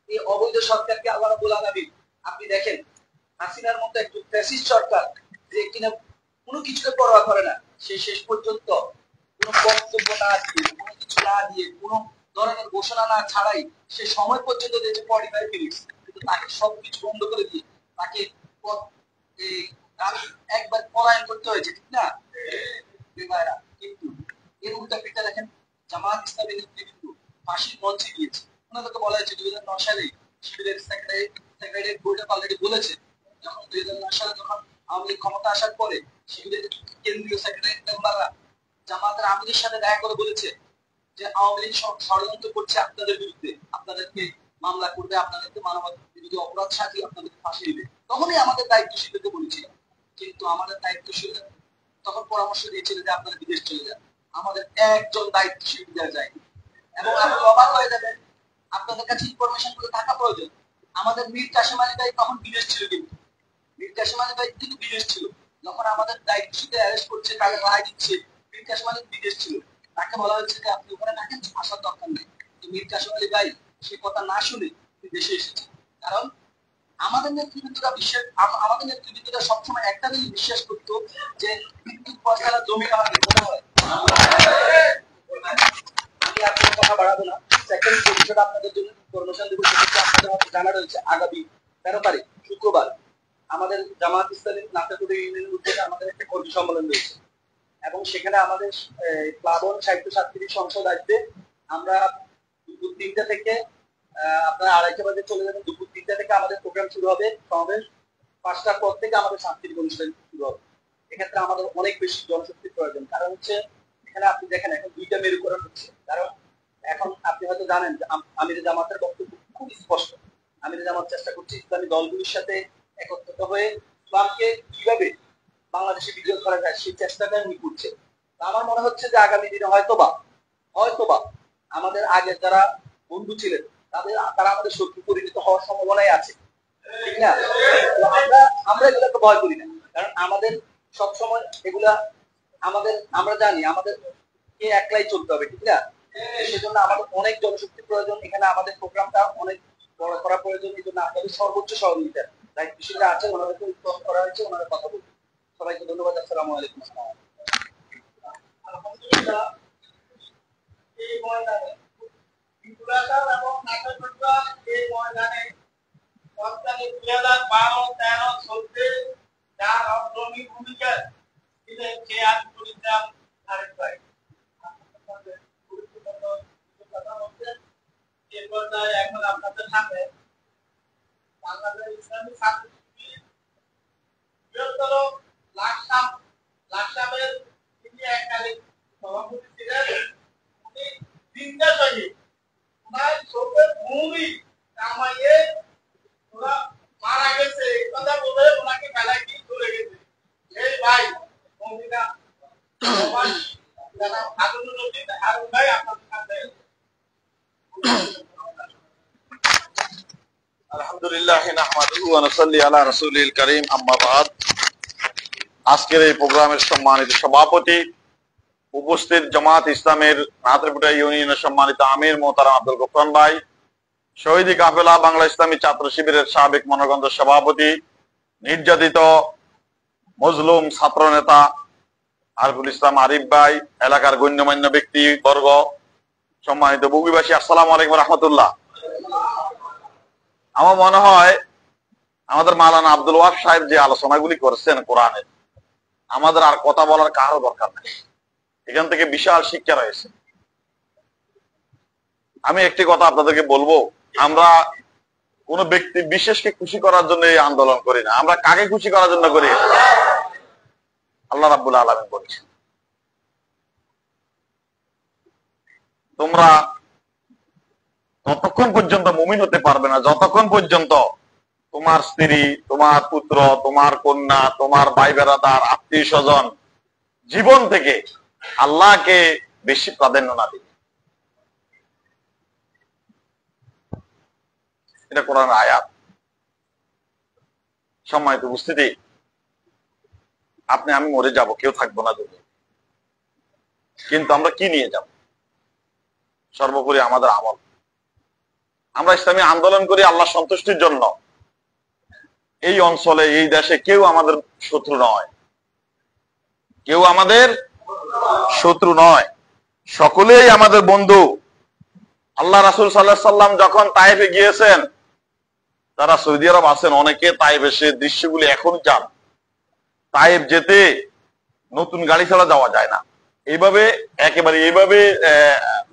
এই অবৈধ সরকারকে আল্লাহ রাব্বুল আলামিন, আপনি দেখেন হাসিনার মতো একটু ফ্যাসিস্ট সরকার যে কিনা কোনো কিছুকে পরোয়া করে না, সে শেষ পর্যন্ত কোনো বক্তব্য না দিয়ে, কোনো কিছু না দিয়ে, কোনো ধরনের ঘোষণা না ছাড়াই সে সময় পর্যন্ত দিয়েছে 45 মিনিট, কিন্তু তাকে সবকিছু বন্ধ করে দিয়ে তাকে একবার পলায়ন করতে হয়েছে, ঠিক না? ভাইরা, কিন্তু এর উল্টা পিঠটা দেখেন জামাত ইসলামী নেতৃবৃন্দ ফাঁসির মঞ্চে গিয়েছে। ওনাদেরকে বলা হয়েছে 2009 সালে শিবিরের সেক্রেটারি বোর্ডে অলরেডি বলেছে, যখন 2009 সালে যখন আওয়ামী লীগ ক্ষমতা আসার পরে শিবিরের কেন্দ্রীয় সেক্রেটারি মেম্বাররা জামাতের আমিরের সাথে দেখা করে বলেছে যে আওয়ামী লীগ ষড়যন্ত্র করছে আপনাদের বিরুদ্ধে, আপনাদেরকে মামলা করবে, আপনাদেরকে মানবতা বিরোধী অপরাধ সাজিয়ে আপনাদেরকে ফাঁসি দিবে। তখনই আমাদের দায়িত্বশীলকে বলেছিল, কিন্তু আমাদের দায়িত্বশীল তখন পরামর্শ দিয়েছিল যে আপনারা বিদেশ চলে যান। আমাদের একজন দায়িত্বশীল বিদেশ যায়, এবং আপনি অবাক হয়ে যাবেন, আপনাদের কাছে ইনফরমেশন গুলো থাকা প্রয়োজন। আমাদের মীর কাসেম আলী ভাই তখন বিদেশ ছিল, কিন্তু মীর কাসেম আলী ভাই কিন্তু বিদেশ ছিল যখন আমাদের দায়িত্বশীলদের অ্যারেস্ট করছে, তাকে রায় দিচ্ছে, মীর কাসেম আলী বিদেশ ছিল। তাকে বলা হচ্ছে যে আপনি ওখানে থাকেন, আসার দরকার নেই। মীর কাসেম আলী ভাই সে কথা না শুনে দেশে এসেছে। কারণ আমাদের নেতৃবৃন্দরা সবসময় একটা জিনিস বিশ্বাস করতো যে মৃত্যুর পর ছাড়া জমি আমাদের কোথা হয়। আমি আর কোনো কথা বাড়াবো না। সেকেন্ড যে বিষয়টা আপনাদের জন্য ইনফরমেশন দেবো, সেটা আপনাদের মধ্যে জানা রয়েছে, আগামী 13 তারিখ শুক্রবার আমাদের জামাত ইসলামী নাটাকুড়ি ইউনিয়নের উদ্যোগে আমাদের একটা কর্মী সম্মেলন রয়েছে, এবং সেখানে আমাদের প্লাবন সাহিত্য ছাত্রী সংসদ আসবে। আমরা দুপুর 3টা থেকে আপনারা 2:30 বাজে চলে যাবেন। দুপুর 3টা থেকে আমাদের প্রোগ্রাম শুরু হবে, সমাবেশ 5টার পর থেকে আমাদের সাংস্কৃতিক অনুষ্ঠান শুরু হবে। এক্ষেত্রে আমাদের অনেক বেশি জনশক্তির প্রয়োজন, কারণ হচ্ছে এখানে আপনি দেখেন এখন 2টা মেরুকরণ হচ্ছে। কারণ এখন আপনি হয়তো জানেন যে আমির জামাতের বক্তব্য খুব স্পষ্ট। আমির জামাত চেষ্টা করছে ইসলামী দলগুলির সাথে একত্রিত হয়ে ইসলামকে কিভাবে বাংলাদেশে বিজয় করা যায় সেই চেষ্টাটা উনি করছে। আমার মনে হচ্ছে যে আগামী দিনে হয়তোবা আমাদের আগে যারা বন্ধু ছিলেন তারা আমাদের শত্রু পরিণত হওয়ার সম্ভাবনাই আছে, ঠিক না? আমরা এগুলোকে ভয় করি না, কারণ আমাদের সবসময় এগুলা আমরা জানি আমাদের কে একলাই চলতে হবে, ঠিক না? সেজন্য আমাদের অনেক জনশক্তির প্রয়োজন। এখানে আমাদের প্রোগ্রামটা অনেক বড় করা প্রয়োজন। এই জন্য আপনাদের সর্বোচ্চ সহযোগিতা দায়িত্বশীলরা আছে, ওনাদেরকে উত্তম করা হয়েছে, ওনারা কথা বলবেন। সবাইকে ধন্যবাদ। আসসালামু আলাইকুম। আলহামদুলিল্লাহ, এই ময়দানে এবং নাটকটা এই ময়দানে সরকারি 2012-13 যার অগ্রণী ভূমিকা ছিলেন সে আজ পরিত্রাণ আরেক ভাই কথা বলছেন। যে পর্যায়ে এখন আপনাদের সামনে বাংলাদেশ ইসলামী ছাত্র শিবির বৃহত্তর লাকসামের তিনি এককালে সভাপতি ছিলেন। উনি তিনটা শহীদ ওনার চোখের ভূমি কামাইয়ে ওরা মারা গেছে, এই কথা বলে ওনাকে মেলায় কি চলে গেছে। এই ভাই মহিলা সবাই যারা হারুনুর রশিদ হারুন ভাই আপনাদের সামনে। আলহামদুলিল্লাহ নাহমাদুহু ওয়া নুসাল্লি আলা রাসূলিল কারীম, আম্মা বাদ। আজকের এই প্রোগ্রামের সম্মানিত সভাপতি, উপস্থিত জামাত ইসলামের নাহাতরপুরা ইউনিয়নের সম্মানিত আমির মোহতারাম আব্দুল গফফার ভাই, শহীদি কাফেলা বাংলা ইসলামী ছাত্র শিবিরের সাবেক মনোগঞ্জ সভাপতি, নির্যাতিত মজলুম ছাত্র নেতা আরিফুল ইসলাম আরিফ ভাই, এলাকার গণ্যমান্য ব্যক্তি বর্গ, সম্মানিত বগুড়াবাসী, আসসালামু আলাইকুম ওয়া রাহমাতুল্লাহ। আমার মনে হয় আমাদের মাওলানা আব্দুল ওয়াহাব সাহেব যে আলোচনাগুলি করেছেন কোরআনের, আমাদের আর কথা বলার কারো দরকার নেই। এখান থেকে বিশাল শিক্ষা রয়েছে। আমি একটি কথা আপনাদেরকে বলবো, আমরা কোন ব্যক্তি বিশেষকে খুশি করার জন্য এই আন্দোলন করি না। আমরা কাকে খুশি করার জন্য করি? আল্লাহ রাব্বুল আলামিন বলেছেন, তোমরা ততক্ষণ পর্যন্ত মুমিন হতে পারবে না যতক্ষণ পর্যন্ত তোমার স্ত্রী, তোমার পুত্র, তোমার কন্যা, তোমার ভাই বেরাদার, আত্মীয় স্বজন জীবন থেকে আল্লাহকে বেশি প্রাধান্য না দিবে। এটা কোরআনের আয়াত। সম্মানিত উপস্থিতি, আপনি আমি মরে যাব, কেউ থাকবো না দুনিয়া, কিন্তু আমরা কি নিয়ে যাব? সর্বোপরি আমাদের আমল। আমরা ইসলামী আন্দোলন করি আল্লাহ সন্তুষ্টির জন্য। এই অঞ্চলে, এই দেশে কেউ আমাদের শত্রু নয়, কেউ আমাদের শত্রু নয়, সকলেই আমাদের বন্ধু। আল্লাহ রাসূল সাল্লাল্লাহু আলাইহি সাল্লাম যখন তায়েফে গিয়েছেন, তারা সৌদি আরব আছেন, অনেকে তায়েফ এসে দৃশ্যগুলি এখন যান। তায়েফ যেতে নতুন গাড়ি ছাড়া যাওয়া যায় না, এইভাবে একেবারে এইভাবে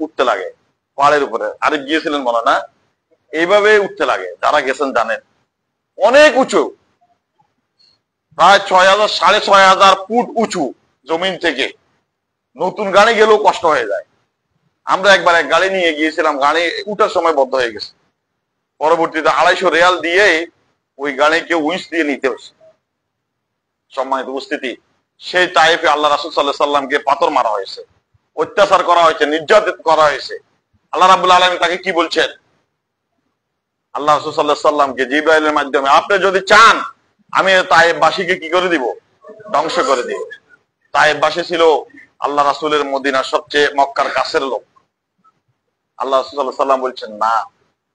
উঠতে লাগে পাহাড়ের উপরে। আরিফ গিয়েছিলেন বলে না, এইভাবে উঠতে লাগে, যারা গেছেন জানেন। অনেক উঁচু, প্রায় ৬,০০০ ৬,৫০০ ফুট উঁচু জমিন থেকে। নতুন গাড়ি গেলেও কষ্ট হয়ে যায়। আমরা একবার এক গাড়ি নিয়ে গিয়েছিলাম, গাড়ি উঠার সময় বন্ধ হয়ে গেছে। পরবর্তীতে ২৫০ রিয়াল দিয়ে ওই গাড়িকে উইঞ্চ দিয়ে নিতে হচ্ছে। সম্মানিত উপস্থিতি, সেই তায়েফে আল্লাহ রাসূল সাল্লাল্লাহু আলাইহি সাল্লামকে পাথর মারা হয়েছে, অত্যাচার করা হয়েছে, নির্যাতন করা হয়েছে। আল্লাহ রাব্বুল আলামিন তাকে কি বলছেন? আল্লাহ রাসূল সাল্লাল্লাহু আলাইহি সাল্লামকে জিবরাইলের মাধ্যমে, আপনি যদি চান আমি তায়েফবাসীকে কি করে দিব? ধ্বংস করে দিব। তায়েফবাসী ছিল আল্লাহ রাসূলের মদিনার সবচেয়ে মক্কার কাছের লোক। আল্লাহ রাসূল সাল্লাল্লাহু আলাইহি সাল্লাম বলছেন, না,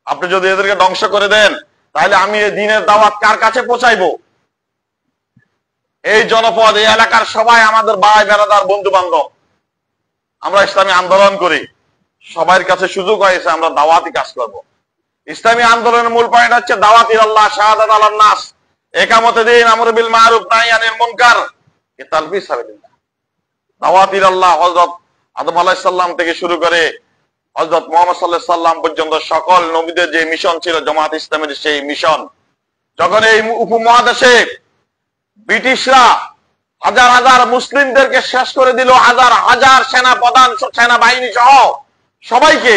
আপনি যদি এদেরকে ধ্বংস করে দেন তাহলে আমি এই দ্বীনের দাওয়াত কার কাছে পৌঁছাইবো? এই জনপদ, এই এলাকার সবাই আমাদের ভাই বেরাদার, বন্ধু বান্ধব। আমরা ইসলামী আন্দোলন করি, সবার কাছে সুযোগ হয়েছে আমরা দাওয়াতি কাজ করব। ইসলামী আন্দোলনের মূল পয়েন্ট হচ্ছে দাওয়াত ইলাল্লাহ, শাহাদাত আলান নাস, ইকামতে দ্বীন, আমর বিল মারুফ, নাহি আনিল মুনকার, কিতাল ফি সাবিলিল্লাহ। দাওয়াত ইলাল্লাহ হযরত আদম আলাইহিস সালাম থেকে শুরু করে হযরত মুহাম্মদ সাল্লাল্লাহু আলাইহি সাল্লাম পর্যন্ত সকল নবীদের যে মিশন ছিল জামাত ইসলামের, সেই মিশন যখন এই উপমহাদেশে ব্রিটিশরা হাজার হাজার মুসলিমদেরকে শেষ করে দিল, হাজার হাজার সেনা প্রধান, সেনাবাহিনী সহ সবাইকে,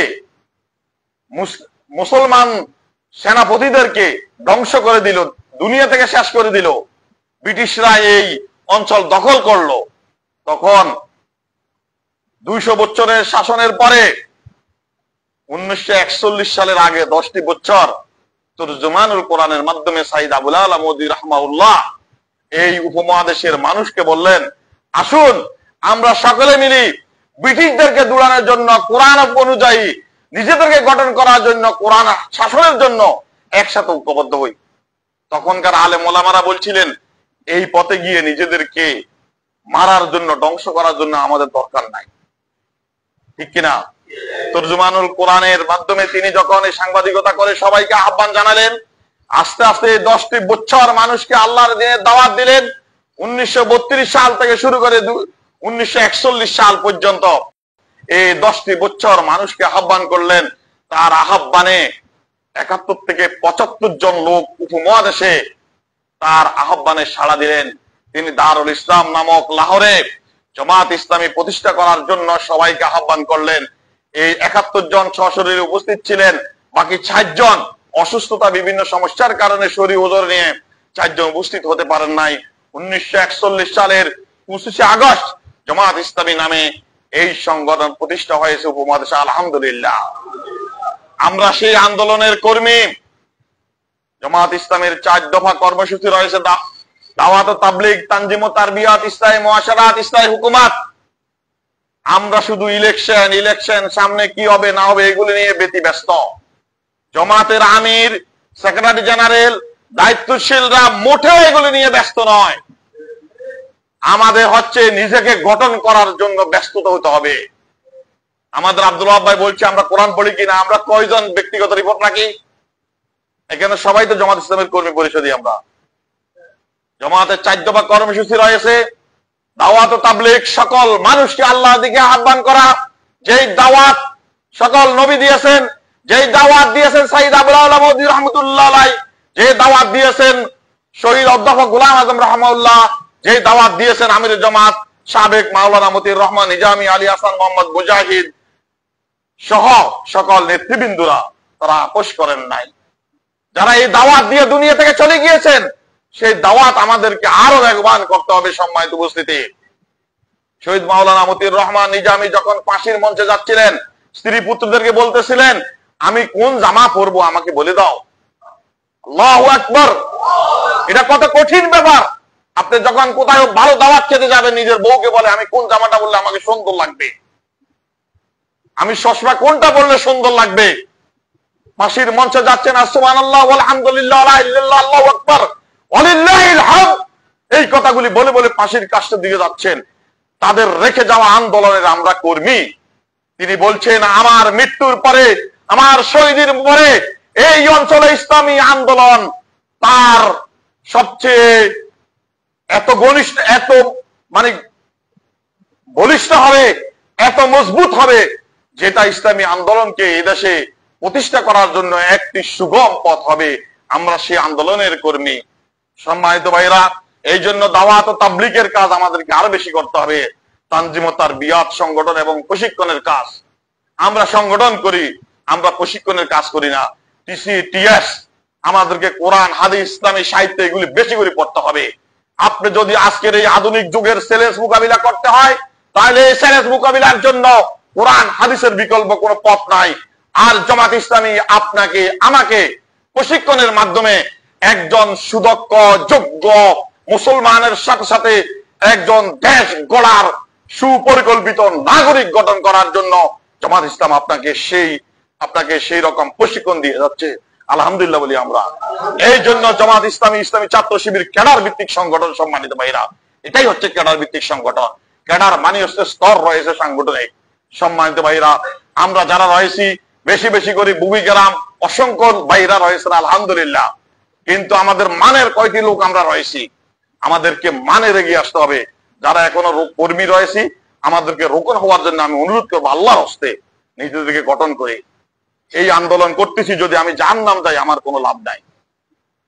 মুসলমান সেনাপতিদেরকে ধ্বংস করে দিল, দুনিয়া থেকে শেষ করে দিল, ব্রিটিশরা এই অঞ্চল দখল করলো। তখন ২০০ বছরের শাসনের পরে ১৯৪১ সালের আগে ১০টি বছর তরজমানুল কোরআনের মাধ্যমে সাইদ আবুল আলা মওদুদী রাহমাহুল্লাহ এই উপমহাদেশের মানুষকে বললেন, আসুন আমরা সকলে মিলি ব্রিটিশদেরকে দূরানোর জন্য, কোরআন অনুযায়ী নিজেদেরকে গঠন করার জন্য, কোরআন শাসনের জন্য একসাথে ঐক্যবদ্ধ হই। তখনকার আলেম ওলামারা বলছিলেন, এই পথে গিয়ে নিজেদেরকে মারার জন্য, ধ্বংস করার জন্য আমাদের দরকার নাই, ঠিক কিনা? তরজমানুল কোরআনের মাধ্যমে তিনি যখন এই সাংবাদিকতা করে সবাইকে আহ্বান জানালেন, আস্তে আস্তে 10টি বছর মানুষকে আল্লাহর দিনের দাওয়াত দিলেন। 1932 সাল থেকে শুরু করে 1941 সাল পর্যন্ত এই 10টি বছর মানুষকে আহ্বান করলেন। তার আহ্বানে 71 থেকে 75 জন লোক উপমহাদেশে তার আহ্বানে সাড়া দিলেন। তিনি দারুল ইসলাম নামক লাহোরে জামাত ইসলামী প্রতিষ্ঠা করার জন্য সবাইকে আহ্বান করলেন। এই 71 জন সশরীরে উপস্থিত ছিলেন, বাকি 60 জন অসুস্থতা, বিভিন্ন সমস্যার কারণে শরীর ওজর নিয়ে 4 জন উপস্থিত হতে পারেন নাই। 1941 সালের 25 আগস্ট জামাত ইসলামী নামে এই সংগঠন প্রতিষ্ঠা হয়েছে উপমহাদেশে। আলহামদুলিল্লাহ, আমরা সেই আন্দোলনের কর্মী। জামাত ইসলামের 4 দফা কর্মসূচি রয়েছে, দাওয়াত ও তাবলীগ, তানজিম ও তারবিয়াত, ইসলাহি মুআশারাত, ইসলাহি হুকুমাত। আমরা শুধু ইলেকশন সামনে কি হবে না হবে এগুলি নিয়ে ব্যতিব্যস্ত। জামাতের আমির, সেক্রেটারি জেনারেল, দায়িত্বশীলরা মোটেও এগুলি নিয়ে ব্যস্ত নয়। আমাদের হচ্ছে নিজেকে গঠন করার জন্য ব্যস্ততা হতে হবে। আমাদের আব্দুল ওয়াহাব ভাই বলছে আমরা কোরআন পড়ি কিনা, আমরা কয়জন ব্যক্তিগত রিপোর্ট রাখি? এখানে সবাই তো জামাত ইসলামের কর্মী পরিষদই। আমরা জামাতের 4 দফা কর্মসূচি রয়েছে, দাওয়াত ও তাবলীগ, সকল মানুষকে আল্লাহর দিকে আহ্বান করা। যেই দাওয়াত সকল নবী দিয়েছেন, যেই দাওয়াত দিয়েছেন সাইদ আবুল আলা মওদুদী রাহমাতুল্লাহ আলাইহি, যে দাওয়াত দিয়েছেন শহীদ অধ্যাপক গোলাম আজম রাহমাহুল্লাহ, যে দাওয়াত দিয়েছেন আমির জামাত সাবেক মাওলানা মতিউর রহমান নিজামী, আলী হাসান মোহাম্মদ মুজাহিদ সহ সকল নেতৃবৃন্দরা, তারা আপোষ করেন নাই। যারা এই দাওয়াত দিয়ে দুনিয়া থেকে চলে গিয়েছেন, সেই দাওয়াত আমাদেরকে আরো বেগবান করতে হবে। সম্মানিত উপস্থিতি, শহীদ মাওলানা মতিউর রহমান নিজামী যখন ফাঁসির মঞ্চে যাচ্ছিলেন, স্ত্রী পুত্রদেরকে বলতেছিলেন, আমি কোন জামা পরবো আমাকে বলে দাও। আল্লাহু আকবার। এটা কত কঠিন ব্যাপার। আপনি যখন কোথাও ভালো দাওয়াত খেতে যাবেন, নিজের বউকে বলে আমি কোন জামাটা বললে আমাকে সুন্দর লাগবে, আমি চশমা কোনটা বললে সুন্দর লাগবে। ফাঁসির মঞ্চে যাচ্ছেন, সুবহানাল্লাহ আলহামদুলিল্লাহ লা ইলাহা ইল্লাল্লাহ আল্লাহু আকবার ওয়ালিল্লাহিল হামদ, এই কথাগুলি বলে বলে ফাঁসির কাষ্ঠের দিকে যাচ্ছেন। তাদের রেখে যাওয়া আন্দোলনের আমরা কর্মী। তিনি বলছেন, আমার মৃত্যুর পরে, আমার শহীদের পরে এই অঞ্চলে ইসলামী আন্দোলন তার সবচেয়ে এত ঘনিষ্ঠ, এত মানে বলিষ্ঠ হবে, এত মজবুত হবে, যেটা ইসলামী আন্দোলনকে এদেশে প্রতিষ্ঠা করার জন্য একটি সুগম পথ হবে। আমরা সেই আন্দোলনের কর্মী। সম্মানিত ভাইরা, এই জন্য দাওয়াত ও তাবলীগের কাজ আমাদেরকে আরো বেশি করতে হবে। তানজিম ও তারবিয়াত সংগঠন এবং প্রশিক্ষণের কাজ আমরা সংগঠন করি, আমরা প্রশিক্ষণের কাজ করি না। টিসি টিএস আমাদেরকে কোরআন, হাদিস, ইসলামী সাহিত্য এগুলি বেশি করে পড়তে হবে। আপনি যদি আজকের এই আধুনিক যুগের চ্যালেঞ্জ মোকাবিলা করতে হয়, তাহলে এই চ্যালেঞ্জ মোকাবিলার জন্য কোরআন হাদিসের বিকল্প কোনো পথ নাই। আর জামাত ইসলামী আপনাকে আমাকে প্রশিক্ষণের মাধ্যমে একজন সুদক্ষ যোগ্য মুসলমানের সাথে সাথে একজন দেশ গড়ার সুপরিকল্পিত নাগরিক গঠন করার জন্য জামাত ইসলাম আপনাকে সেই রকম প্রশিক্ষণ দিয়ে যাচ্ছে। আলহামদুলিল্লাহ বলি আমরা। এই জন্য জামাত ইসলামী, ইসলামী ছাত্র শিবির ক্যাডার ভিত্তিক সংগঠন। সম্মানিত ভাইরা, এটাই হচ্ছে ক্যাডার ভিত্তিক সংগঠন। ক্যাডার মানে হচ্ছে স্তর রয়েছে সাংগঠনিক। সম্মানিত ভাইরা, আমরা যারা রয়েছি বেশি বেশি করে বুবি গ্রাম অসংখ্য ভাইরা রয়েছেন আলহামদুলিল্লাহ, কিন্তু আমাদের মানের কয়টি লোক আমরা রয়েছি? আমাদেরকে মানের এগিয়ে আসতে হবে। যারা এখনো কর্মী রয়েছি, আমাদেরকে রোকন হওয়ার জন্য আমি অনুরোধ করবো, আল্লাহর হস্তে নিজেদেরকে গঠন করে এই আন্দোলন করতেছি। যদি আমি জাহান্নাম যাই, আমার কোনো লাভ নাই।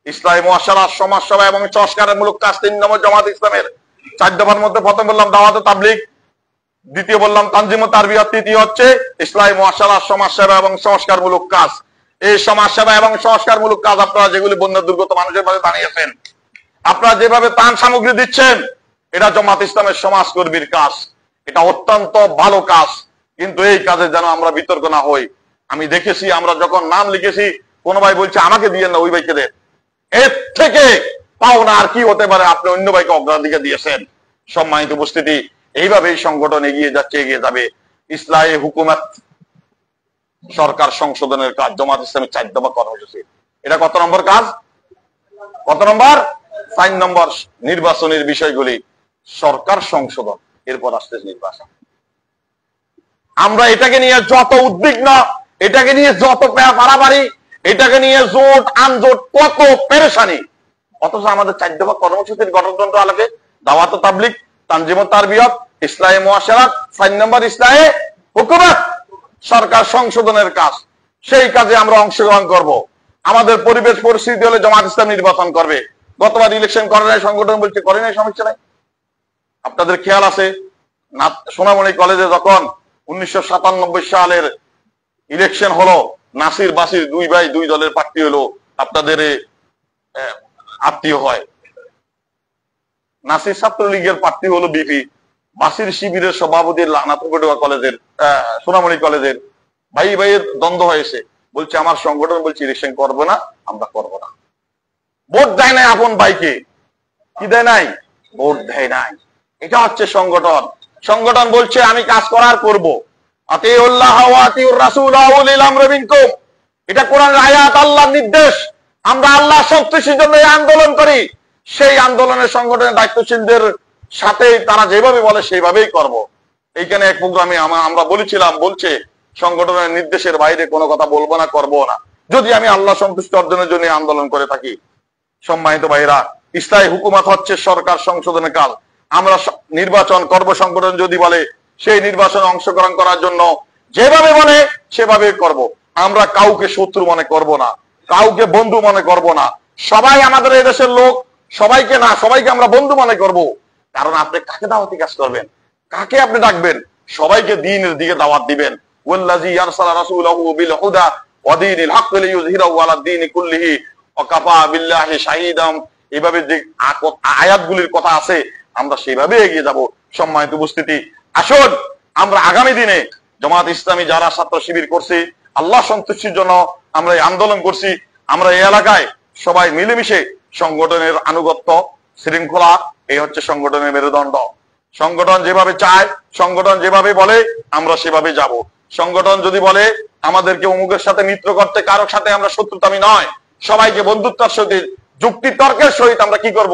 ইসলামী মুআশারা, সমাজসেবা এবং সংস্কারের মূলক কাজ 3 নম্বর জামাত ইসলামের। 4 দফার মধ্যে প্রথম বললাম দাওয়াত ও তাবলীগ, দ্বিতীয় বললাম তানজিম ও তারবিয়াত, তৃতীয় হচ্ছে ইসলামী মুআশারা, সমাজসেবা এবং সংস্কারমূলক কাজ। এই সমাজসেবা এবং সংস্কারমূলক কাজ আপনারা যেগুলি বন্যা দুর্গত মানুষের মাঝে দাঁড়িয়েছেন, আপনারা যেভাবে ত্রাণ সামগ্রী দিচ্ছেন, এটা জামাত ইসলামের সমাজকর্মীর কাজ। এটা অত্যন্ত ভালো কাজ, কিন্তু এই কাজে যেন আমরা বিতর্ক না হই। আমি দেখেছি, আমরা যখন নাম লিখেছি, কোন ভাই বলছে আমাকে দিয়েন না, ওই ভাইকে দেন। এর থেকে পাওনা আর কি হতে পারে? আপনি অন্য ভাইকে অগ্রাধিকার দিয়েছেন। সম্মানিত উপস্থিতি, এইভাবে এই সংগঠন এগিয়ে যাচ্ছে, এগিয়ে যাবে। ইসলামী হুকুমত, সরকার সংশোধনের কাজ, জামাত ইসলামের 4 দফা কর্মসূচি। এটা কত নম্বর কাজ? কত নম্বর? 4 নম্বর। নির্বাচনের বিষয়গুলি, সরকার সংশোধন, এরপর আসছে নির্বাচন। আমরা এটাকে নিয়ে যত উদ্বিগ্ন, এটাকে নিয়ে যত পারাপারি, এটাকে নিয়ে জোট আনজোট, কত পেরেশানি, অথচ আমাদের 4 দফা কর্মসূচির গঠনতন্ত্র আলোকে দাওয়াত ও তাবলীগ, তানজিম ও তারবিয়াত, ইসলামী মুআশারাত, 4 নম্বর ইসলামী হুকুমত, সরকার সংশোধনের কাজ। সেই কাজে আমরা অংশগ্রহণ করব। আমাদের পরিবেশ পরিস্থিতি হলে জামাত ইসলাম নির্বাচন করবে। গতবার ইলেকশন করে নাই, সংগঠন বলছে করে নাই, সমস্যা নাই। আপনাদের খেয়াল আছে, সোনামণি কলেজে যখন 1997 সালের ইলেকশন হলো, নাসির বাসির 2 ভাই 2 দলের প্রার্থী হলো, আপনাদের আত্মীয় হয়। নাসির ছাত্রলীগের প্রার্থী হলো বিপি, বাসির শিবিরের সভাপতি লানাতুপটুয়া কলেজের, সোনামণি কলেজের। ভাই ভাইয়ের দ্বন্দ্ব হয়েছে, বলছে আমার সংগঠন বলছে ইলেকশন করবো না, আমরা করবো না। ভোট দেয় নাই আপন ভাইকে, কি দেয় নাই? ভোট দেয় নাই। এটা হচ্ছে সংগঠন। সংগঠন বলছে আমি কাজ করার করব। আতিউল্লাহ ওয়া আতিউর রাসূল ওয়া উলিল আমরি মিনকুম, এটা কোরআনের আয়াত, আল্লাহর নির্দেশ। আমরা আল্লাহ সন্তুষ্টির জন্য এই আন্দোলন করি। সেই আন্দোলনের সংগঠনের দায়িত্বশীলদের সাথে তারা যেভাবে বলে সেইভাবেই করব। এইখানে এক প্রোগ্রামে আমরা বলেছিলাম, বলছে সংগঠনের নির্দেশের বাইরে কোনো কথা বলবো না, করবো না, যদি আমি আল্লাহ সন্তুষ্টি অর্জনের জন্য আন্দোলন করে থাকি। সম্মানিত ভাইরা, ইসলামী হুকুমত হচ্ছে সরকার সংশোধনের কাজ। আমরা নির্বাচন করব, সংগঠন যদি বলে সেই নির্বাচনে অংশগ্রহণ করার জন্য যেভাবে বলে সেভাবে করব। আমরা কাউকে শত্রু মনে করব না, কাউকে বন্ধু মনে করব না। সবাই আমাদের এই দেশের লোক, সবাইকে না, সবাইকে আমরা বন্ধু মনে করব। কারণ আপনি কাকে দাওয়াতি কাজ করবেন, কাকে আপনি ডাকবেন? সবাইকে দ্বীনের দিকে দাওয়াত দিবেন। ওয়াল্লাযী আরসালা রাসূলাহু বিল হুদা ওয়া দীনিল হক লিইয়ুযহিরাহু আলা দীনি কুল্লিহি ওয়া কাফা বিল্লাহি শাহীদাম। এভাবে যে আয়াতগুলির কথা আছে আমরা সেভাবে এগিয়ে যাব। সম্মানিত উপস্থিতি, আসুন আমরা আগামী দিনে জামাত ইসলামী যারা ছাত্র শিবির করছি, আল্লাহ সন্তুষ্টির জন্য আমরা এই আন্দোলন করছি, আমরা এই এলাকায় সবাই মিলেমিশে সংগঠনের আনুগত্য শৃঙ্খলা, এই হচ্ছে সংগঠনের মেরুদণ্ড। সংগঠন যেভাবে চায়, সংগঠন যেভাবে বলে আমরা সেভাবে যাব। সংগঠন যদি বলে আমাদেরকে অমুকের সাথে মিত্র করতে, কারোর সাথে আমরা শত্রুতামি নয়, সবাইকে বন্ধুত্বের সহিত যুক্তি তর্কের সহিত আমরা কি করব?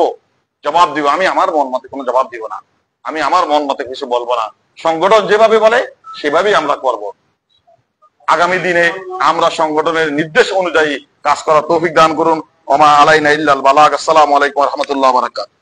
জবাব দিব। আমি আমার মন মতে কোনো জবাব দিব না, আমি আমার মন মতে কিছু বলবো না। সংগঠন যেভাবে বলে সেভাবেই আমরা করব। আগামী দিনে আমরা সংগঠনের নির্দেশ অনুযায়ী কাজ করার তৌফিক দান করুন। ওমা আলাইনা ইল্লাল বালাগ। আসসালামু আলাইকুম ওয়া রাহমাতুল্লাহি ওয়া বারাকাতুহু।